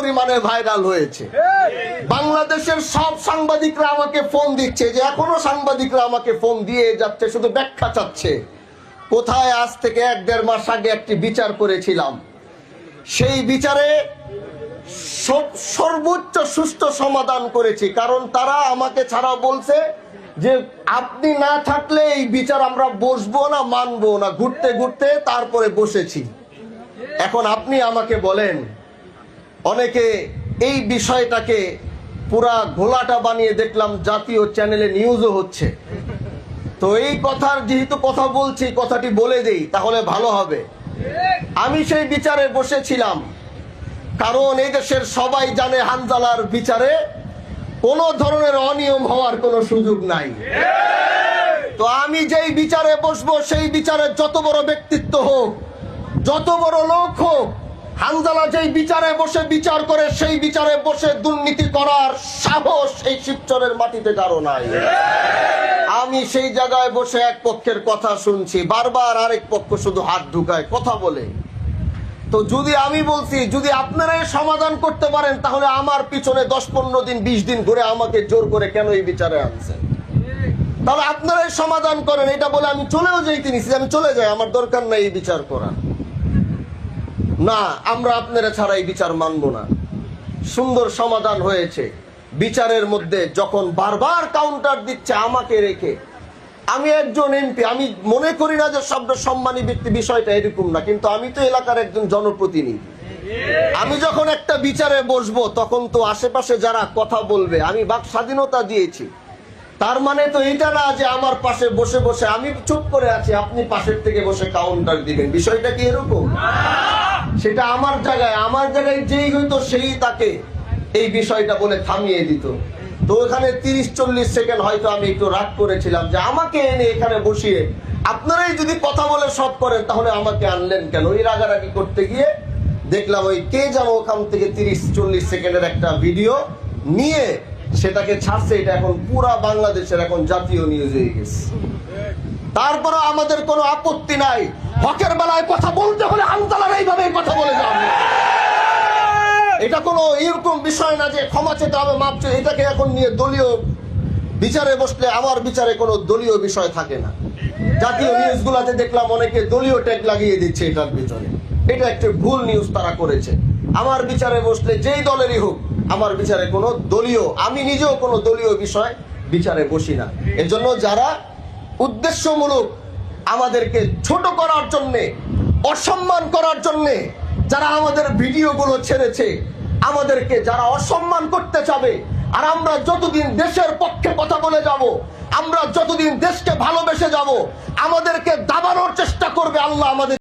পরিমাণে ভাইরাল হয়েছে। বাংলাদেশের সব সাংবাদিকরা আমাকে ফোন দিচ্ছে, যে এখনো সাংবাদিকরা আমাকে ফোন দিয়ে যাচ্ছে, শুধু ব্যাখ্যা চাচ্ছে কোথায়। আজ থেকে 1-1.5 মাস আগে একটি বিচার করেছিলাম, সেই বিচারে সর্বোচ্চ সুষ্ঠু সমাধান করেছি, কারণ তারা আমাকে ছাড়া বলছে যে আপনি না থাকলে এই বিচার আমরা বসবো না, মানবো না। ঘুরতে ঘুরতে তারপরে বসেছি। এখন আপনি আমাকে বলেন, অনেকে এই বিষয়টাকে পুরা ঘোলাটা বানিয়ে দেখলাম জাতীয় চ্যানেলে নিউজও হচ্ছে। তো এই কথার যেহেতু কথা বলছি, কথাটি বলে দেই তাহলে ভালো হবে। আমি সেই বিচারে বসেছিলাম, কারণ এই দেশের সবাই জানে হানজালার বিচারে কোনো ধরনের অনিয়ম হওয়ার কোনো সুযোগ নাই। তো আমি যেই বিচারে বসবো, সেই বিচারে যত বড় ব্যক্তিত্ব হোক, যত বড় লোক হোক, হানজালা যেই বিচারে বসে বিচার করে, সেই বিচারে বসে দুর্নীতি করার সাহস এই শিবচরের মাটিতে কারো নাই। আমি সেই জায়গায় বসে এক পক্ষের কথা শুনছি, বারবার আরেক পক্ষ শুধু হাত ঢুকায় কথা বলে। তো যদি আমি বলছি, যদি আপনারাই সমাধান করতে পারেন, তাহলে আমার পিছনে 10-15 দিন 20 দিন ঘুরে আমাকে জোর করে কেন এই বিচারে আনছেন? তাহলে আপনারাই সমাধান করেন। এটা বলে আমি চলেও যাইতে নিছি, আমি চলে যাই, আমার দরকার নাই এই বিচার করা। না, আমরা আপনারা ছাড়া এই বিচার মানব না। সুন্দর সমাধান হয়েছে। বিচারের মধ্যে যখন বারবার কাউন্টার দিচ্ছে আমাকে রেখে, আমি একজন এমপি, আমি মনে করি না যে শব্দ সম্মানী ব্যক্তি, বিষয়টা এরকম না, কিন্তু আমি তো এলাকার একজন জনপ্রতিনিধি। আমি যখন একটা বিচারে বসবো, তখন তো আশেপাশে যারা কথা বলবে, আমি বাক স্বাধীনতা দিয়েছি। তার মানে তো এটা না যে আমার পাশে বসে বসে আমি চুপ করে আছি, আপনি পাশের থেকে বসে কাউন্টার দিবেন। বিষয়টা কি এরকম? সেটা আমার জায়গায় যেই হইতো সেই তাকে এই বিষয়টা বলে থামিয়ে দিত। তো ওখানে 30-40 সেকেন্ড হয়তো আমি একটু রাগ করেছিলাম যে আমাকে এনে এখানে বসিয়ে আপনারাই যদি কথা বলে সব করেন, তাহলে আমাকে আনলেন কেন? ওই রাগারাগি করতে গিয়ে দেখলাম ওই কে যেন ওখান থেকে 30-40 সেকেন্ডের একটা ভিডিও নিয়ে সেটাকে ছাড়ছে। এটা এখন পুরা বাংলাদেশের এখন জাতীয় নিউজ হয়ে গেছে। তারপরে আমাদের কোনো আপত্তি নাই। হকের বেলায় কথা বলতে হলে হানজালার এইভাবে কথা বলে যাবে। এটা কোনো এরকম বিষয় না যে ক্ষমা চেতে হবে, মাপ চেয়ে। এটাকে এখন নিয়ে দলীয় বিচারে বসলে আমার বিচারে কোনো দলীয় বিষয় থাকে না। জাতীয় নিউজগুলোতে দেখলাম অনেকে দলীয় ট্যাগ লাগিয়ে দিচ্ছে এটার ভিতরে। এটা একটা ভুল নিউজ তারা করেছে। আমার বিচারে বসলে যেই দলেরই হোক, আমার বিচারে কোনো দলীয়, আমি নিজেও কোনো দলীয় বিষয় বিচারে বসি না। এজন্য যারা উদ্দেশ্যমূলক আমাদেরকে ছোট করার জন্যে, অসম্মান করার জন্যে যারা আমাদের ভিডিওগুলো ছেড়েছে, আমাদেরকে যারা অসম্মান করতে চাবে, আর আমরা যতদিন দেশের পক্ষে কথা বলে যাব, আমরা যতদিন দেশকে ভালোবেসে যাব, আমাদেরকে দাবানোর চেষ্টা করবে, আল্লাহ আমাদের